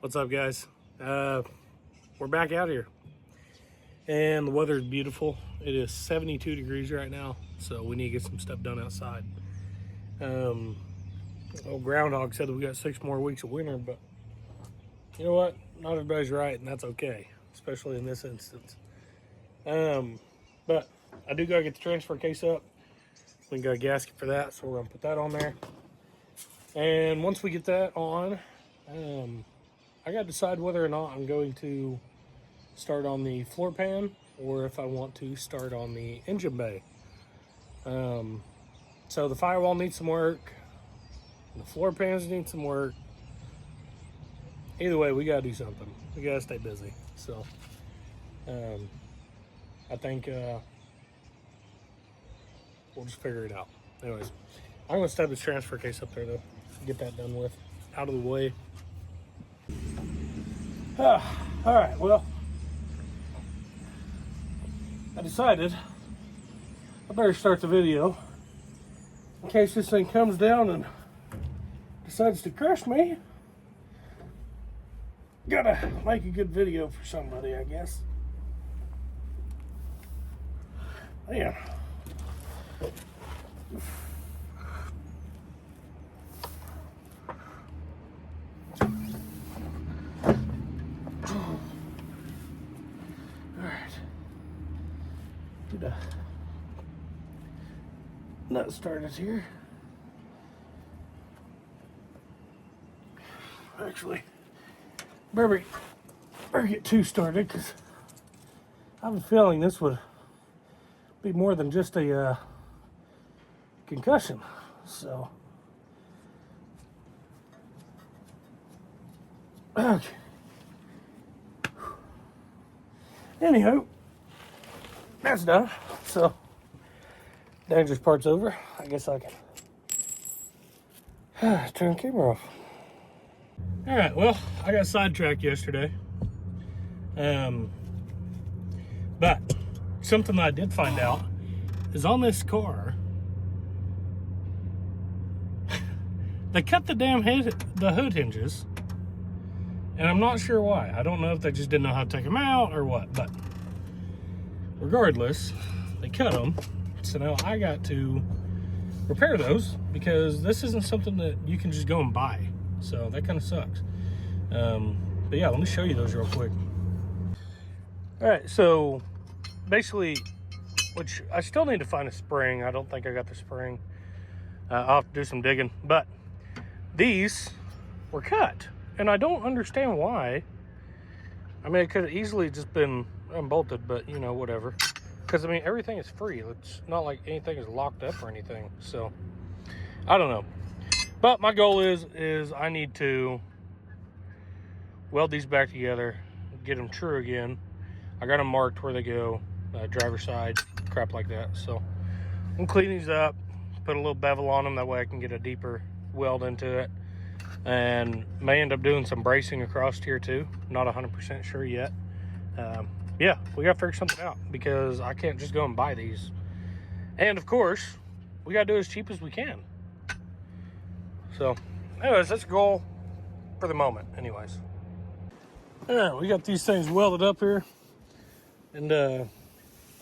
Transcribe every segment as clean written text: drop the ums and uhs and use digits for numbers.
What's up, guys? We're back out here and the weather is beautiful. It is 72 degrees right now, so we need to get some stuff done outside. Old groundhog said that we got 6 more weeks of winter, but you know what? Not everybody's right, and that's okay, especially in this instance. But I do gotta get the transfer case up. We got a gasket for that, so we're gonna put that on there. And once we get that on, I gotta decide whether or not I'm going to start on the floor pan or if I want to start on the engine bay. So the firewall needs some work. The floor pans need some work. Either way, we gotta do something. We gotta stay busy. So I think we'll just figure it out. Anyways, I'm gonna step this transfer case up there though. Get that done with, out of the way. All right, well, I decided I better start the video in case this thing comes down and decides to crush me. Gotta make a good video for somebody, I guess. Man. Nut started here. Actually, better get 2 started because I have a feeling this would be more than just a concussion. So, okay. Anywho, that's done. So, dangerous part's over. I guess I can turn the camera off. All right, well, I got sidetracked yesterday. But something that I did find out is on this car, they cut the damn hood hinges, and I'm not sure why. I don't know if they just didn't know how to take them out or what, but regardless, they cut them. So now I got to repair those because this isn't something that you can just go and buy. So that kind of sucks. But yeah, let me show you those real quick. All right, so basically, which I still need to find a spring. I don't think I got the spring. I'll have to do some digging. But these were cut, and I don't understand why. I mean, it could have easily just been unbolted, but you know, whatever. Because, I mean, everything is free. It's not like anything is locked up or anything. So, I don't know. But my goal is I need to weld these back together, get them true again. I got them marked where they go, driver's side, crap like that. So, I'm going to clean these up, put a little bevel on them. That way I can get a deeper weld into it. And may end up doing some bracing across here too. Not 100% sure yet. Yeah, we got to figure something out because I can't just go and buy these. And of course, we got to do it as cheap as we can. So, anyways, that's the goal for the moment, anyways. All right, we got these things welded up here. And I'm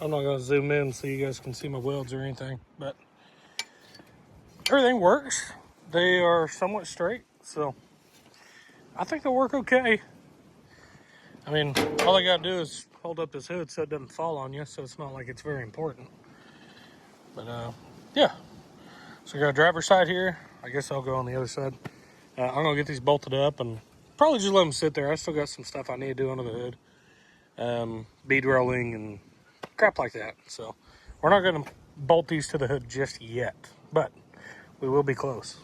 not going to zoom in so you guys can see my welds or anything. But everything works. They are somewhat straight, so I think they'll work okay. I mean, all I got to do is hold up this hood so it doesn't fall on you, so it's not like it's very important. But, yeah. So I got a driver's side here. I guess I'll go on the other side. I'm going to get these bolted up and probably just let them sit there. I still got some stuff I need to do under the hood. Bead rolling and crap like that. So we're not going to bolt these to the hood just yet, but we will be close.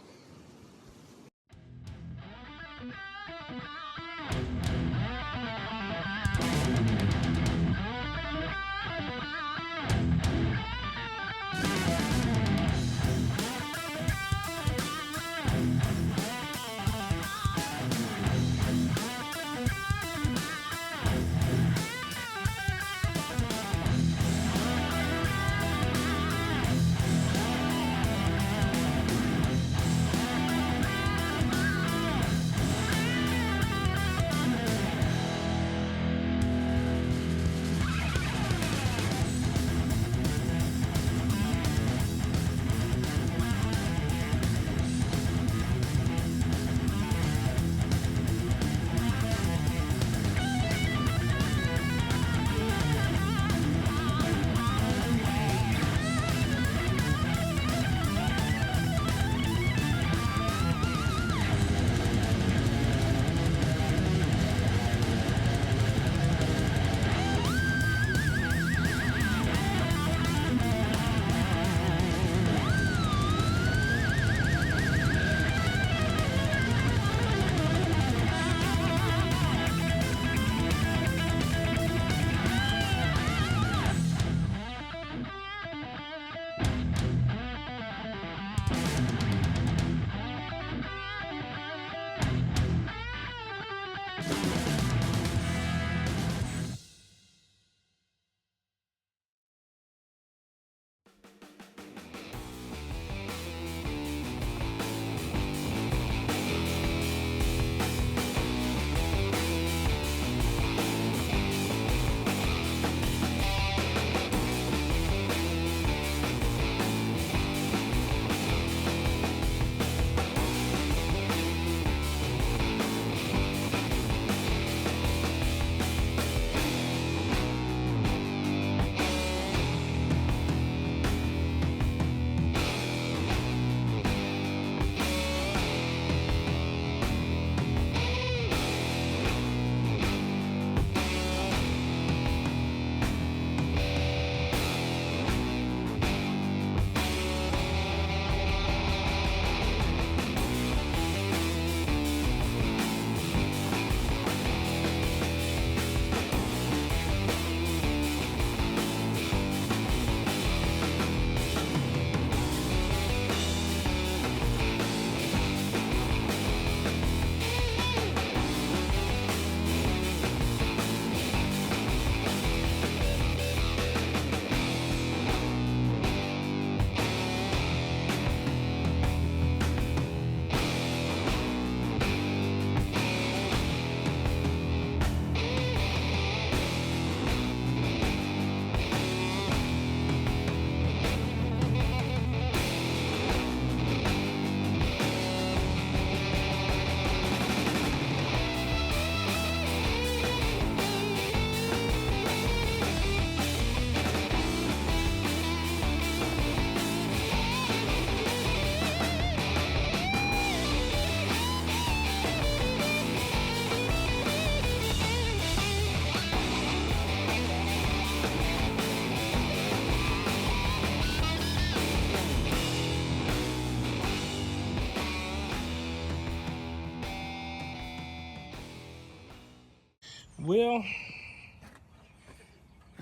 Well,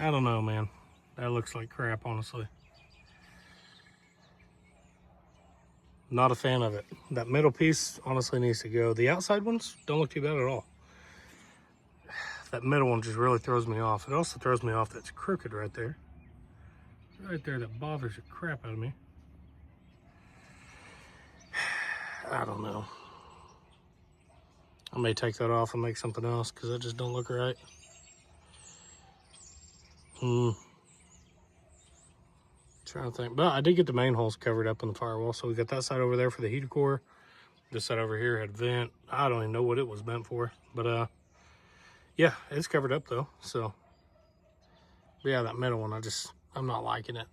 I don't know, man. That looks like crap, honestly. Not a fan of it. That middle piece honestly needs to go. The outside ones don't look too bad at all. That middle one just really throws me off. It also throws me off that it's crooked right there. Right there, that bothers the crap out of me. I don't know. I may take that off and make something else because that just don't look right. Trying to think, but I did get the main holes covered up in the firewall. So we got that side over there for the heater core. This side over here had vent. I don't even know what it was meant for, but yeah, it's covered up though. So yeah, that middle one, I'm not liking it.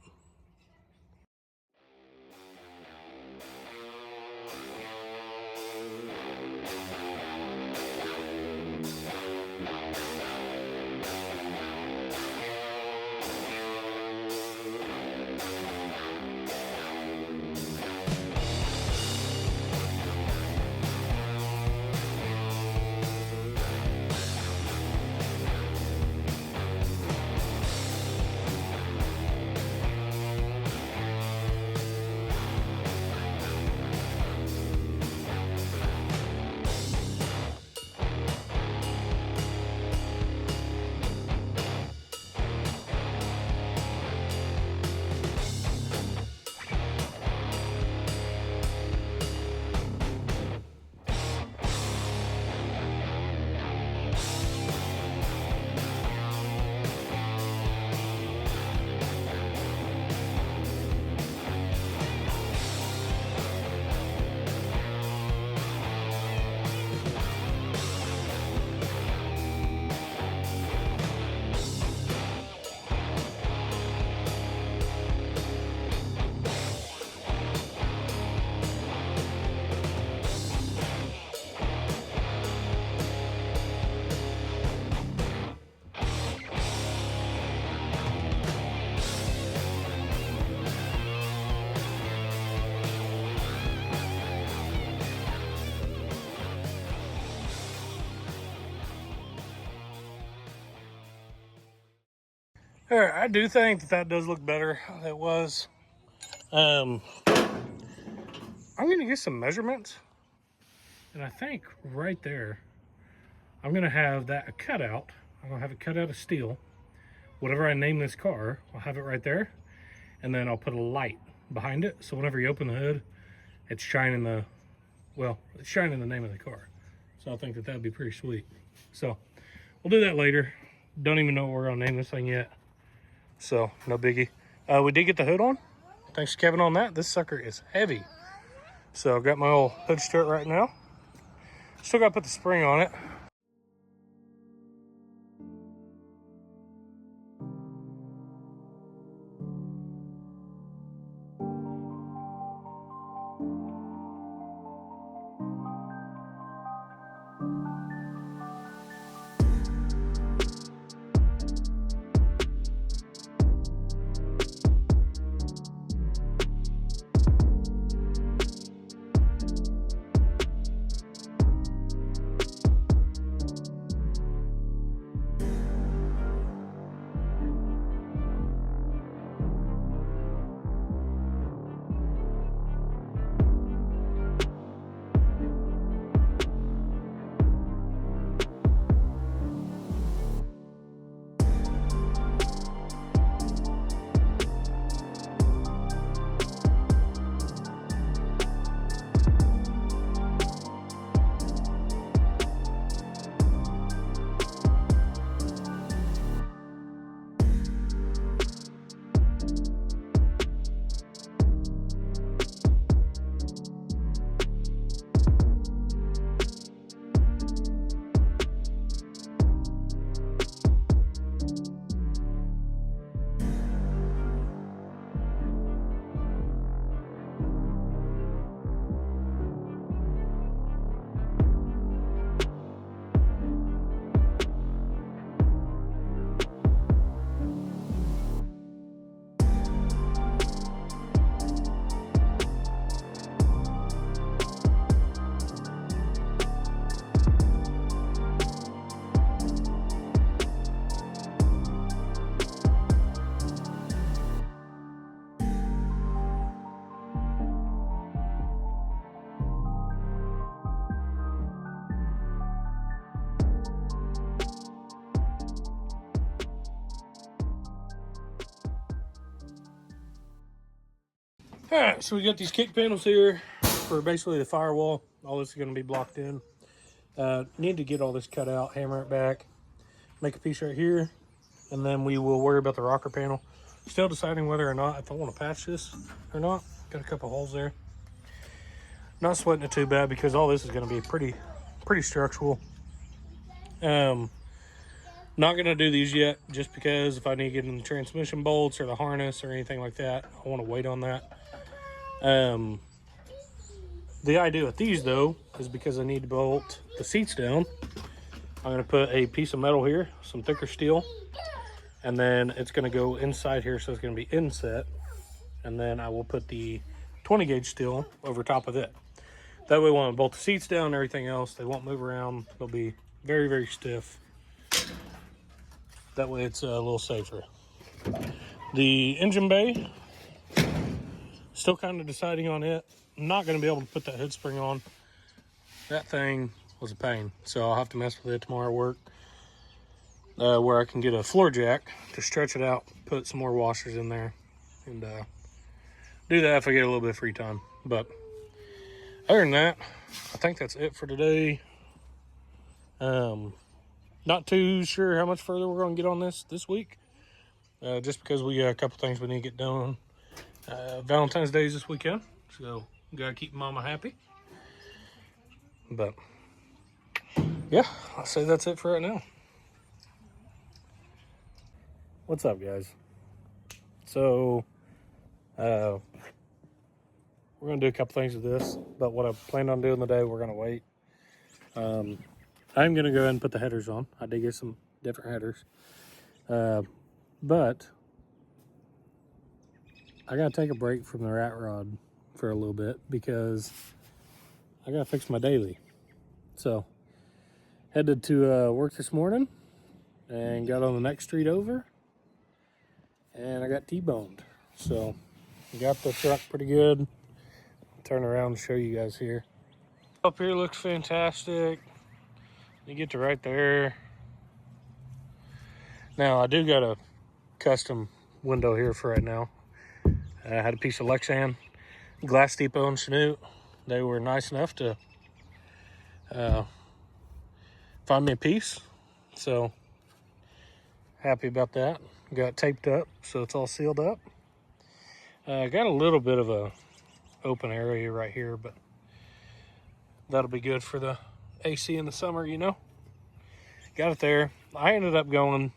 All right, I do think that does look better than it was. I'm gonna get some measurements, and I think right there, I'm gonna have that a cutout. I'm gonna have it cut out of steel. Whatever I name this car, I'll have it right there, and then I'll put a light behind it. So whenever you open the hood, it's shining the name of the car. So I think that that'd be pretty sweet. So we'll do that later. Don't even know what we're gonna name this thing yet. So no biggie. We did get the hood on. Thanks to Kevin on that. This sucker is heavy. So I've got my old hood strut right now. Still gotta put the spring on it. All right, so we got these kick panels here for basically the firewall. All this is going to be blocked in. Need to get all this cut out, hammer it back, make a piece right here, and then we will worry about the rocker panel. Still deciding whether or not if I want to patch this or not. Got a couple holes there. Not sweating it too bad because all this is going to be pretty structural. Not going to do these yet just because if I need to get in the transmission bolts or the harness or anything like that, I want to wait on that. The idea with these though is because I need to bolt the seats down. I'm going to put a piece of metal here, some thicker steel, and then it's going to go inside here, so it's going to be inset, and then I will put the 20 gauge steel over top of it. That way when I bolt the seats down and everything else, they won't move around. They'll be very stiff. That way it's a little safer. The engine bay, still kind of deciding on it. I'm not going to be able to put that hood spring on. That thing was a pain, so I'll have to mess with it tomorrow at work, where I can get a floor jack to stretch it out, put some more washers in there, and do that if I get a little bit of free time. But other than that, I think that's it for today. Not too sure how much further we're going to get on this week, just because we got a couple things we need to get done. Valentine's Day is this weekend, so gotta keep mama happy. But yeah, I'll say that's it for right now. What's up, guys? So we're gonna do a couple things with this, but what I planned on doing today, we're gonna wait. I'm gonna go ahead and put the headers on. I did get some different headers, but I gotta take a break from the rat rod for a little bit because I gotta fix my daily. So headed to work this morning and got on the next street over, and I got T-boned. So got the truck pretty good. Turn around and show you guys here. Up here looks fantastic. You get to right there. Now I do got a custom window here for right now. I had a piece of Lexan, Glass Depot and Chanute. They were nice enough to find me a piece, so happy about that. Got it taped up, so it's all sealed up. Got a little bit of a open area right here, but that'll be good for the AC in the summer, you know. Got it there. I ended up going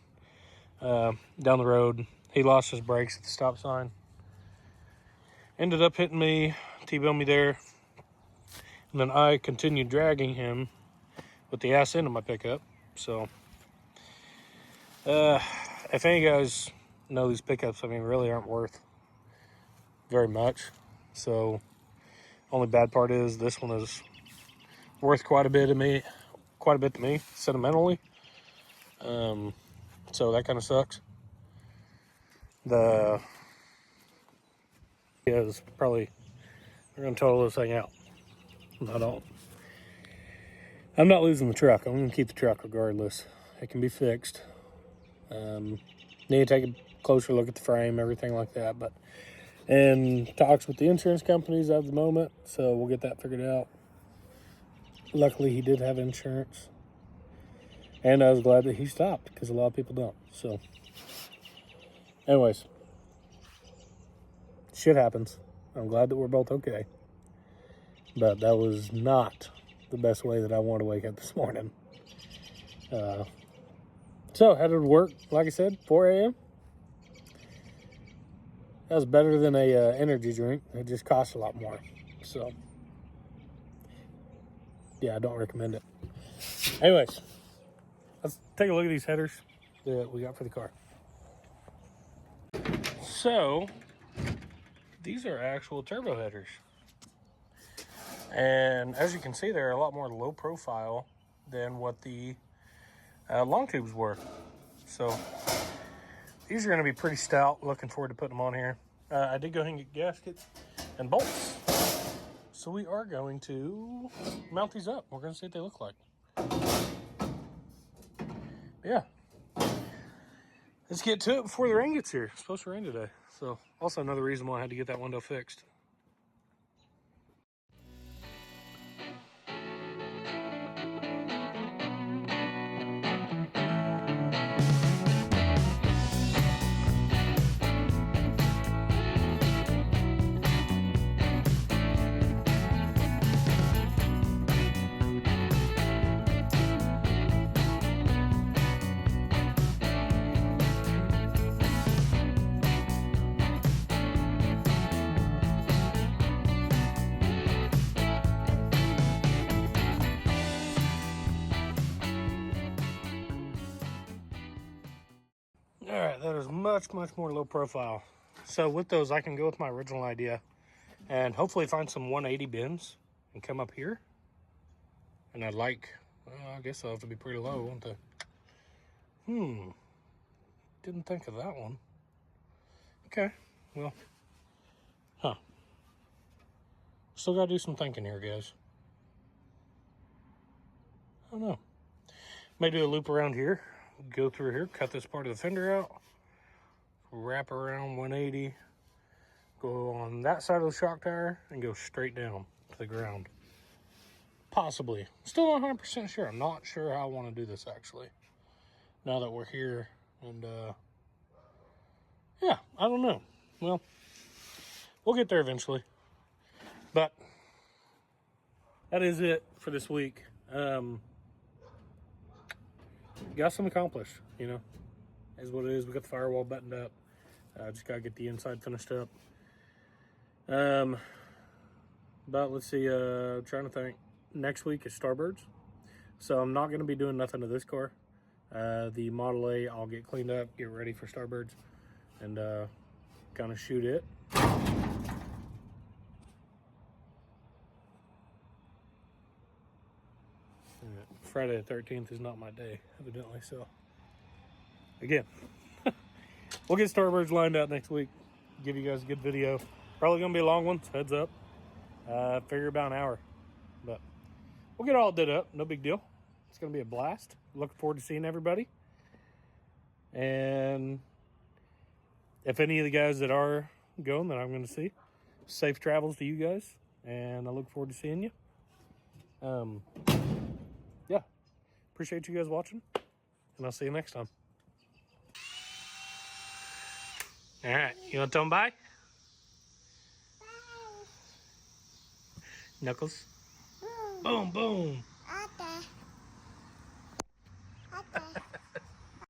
down the road. He lost his brakes at the stop sign. Ended up hitting me, T-boned me there. And then I continued dragging him with the ass end of my pickup. So, if any of you guys know these pickups, I mean, really aren't worth very much. So, only bad part is this one is worth quite a bit to me, sentimentally. So that kind of sucks. The is probably we're gonna total this thing out. I'm not losing the truck. I'm gonna keep the truck regardless. It can be fixed. Need to take a closer look at the frame, everything like that. But and talks with the insurance companies at the moment, so we'll get that figured out. Luckily, he did have insurance, and I was glad that he stopped because a lot of people don't. So, anyways, shit happens. I'm glad that we're both okay. But that was not the best way that I wanted to wake up this morning. So, headed to work, like I said, 4 a.m. That was better than a energy drink. It just costs a lot more. So, yeah, I don't recommend it. Anyways, let's take a look at these headers that we got for the car. So, these are actual turbo headers. And as you can see, they're a lot more low profile than what the long tubes were. So these are going to be pretty stout. Looking forward to putting them on here. I did go ahead and get gaskets and bolts. So we are going to mount these up. We're going to see what they look like. Yeah. Let's get to it before the rain gets here. It's supposed to rain today. So also another reason why I had to get that window fixed. that is much, much more low profile. So with those, I can go with my original idea and hopefully find some 180 bins and come up here. And I'd like, well, I guess I'll have to be pretty low, won't I? Didn't think of that one. Okay, well, still gotta do some thinking here, guys. I don't know. May do a loop around here, go through here, cut this part of the fender out, wrap around 180, go on that side of the shock tower, and go straight down to the ground. Possibly. Still not 100% sure. I'm not sure how I want to do this, actually. Now that we're here, and, yeah, I don't know. Well, we'll get there eventually. But that is it for this week. Got some accomplished, you know, is what it is. We got the firewall buttoned up. Just gotta get the inside finished up. But let's see, trying to think. Next week is Starbirds. So I'm not gonna be doing nothing to this car. The Model A, I'll get cleaned up, get ready for Starbirds, and kind of shoot it. Friday the 13th is not my day, evidently, so again, we'll get Starbirds lined out next week, give you guys a good video. Probably gonna be a long one, so heads up. Figure about an hour, but we'll get all did up, no big deal. It's gonna be a blast. Looking forward to seeing everybody, and if any of the guys that are going that I'm gonna see, safe travels to you guys, and I look forward to seeing you. Yeah, appreciate you guys watching, and I'll see you next time. All right, you want to tell them bye? Bye. Knuckles. Boom, boom.